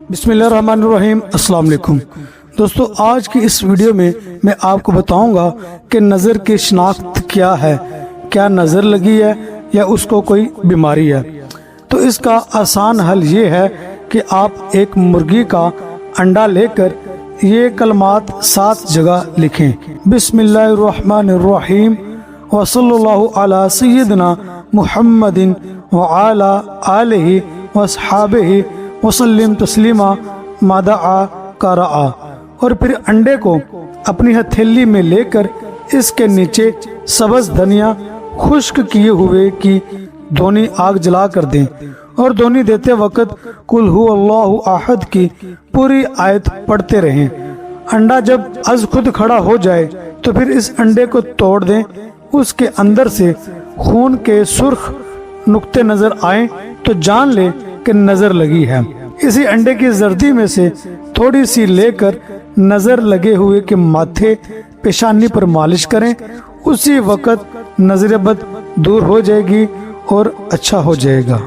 बिस्मिल्लाहिर्रहमानिर्रहीम। अस्सलाम वालेकुम दोस्तों, आज की इस वीडियो में मैं आपको बताऊंगा कि नज़र की शनाख्त क्या है, क्या नज़र लगी है या उसको कोई बीमारी है। तो इसका आसान हल ये है कि आप एक मुर्गी का अंडा लेकर ये कलमात 7 जगह लिखें। बिस्मिल्लाहिर्रहमानिर्रहीम व सल्लल्लाहु अला सय्यिदिना मुहम्मदिन व अला आलिहि व अस्हाबिहि वसल्लिम तस्लीमा मादआ कराआ। और फिर अंडे को अपनी हथेली में लेकर इसके नीचे सब्ज़ धनिया खुश्क किए हुए की धोनी आग जला कर दें और धोनी देते वक्त कुल हु अल्लाहु अहद की पूरी आयत पढ़ते रहें। अंडा जब अज खुद खड़ा हो जाए तो फिर इस अंडे को तोड़ दें। उसके अंदर से खून के सुर्ख नुक्ते नजर आए तो जान ले कि नजर लगी है। इसी अंडे की जर्दी में से थोड़ी सी लेकर नजर लगे हुए के माथे पेशानी पर मालिश करें। उसी वक्त नजर बद दूर हो जाएगी और अच्छा हो जाएगा।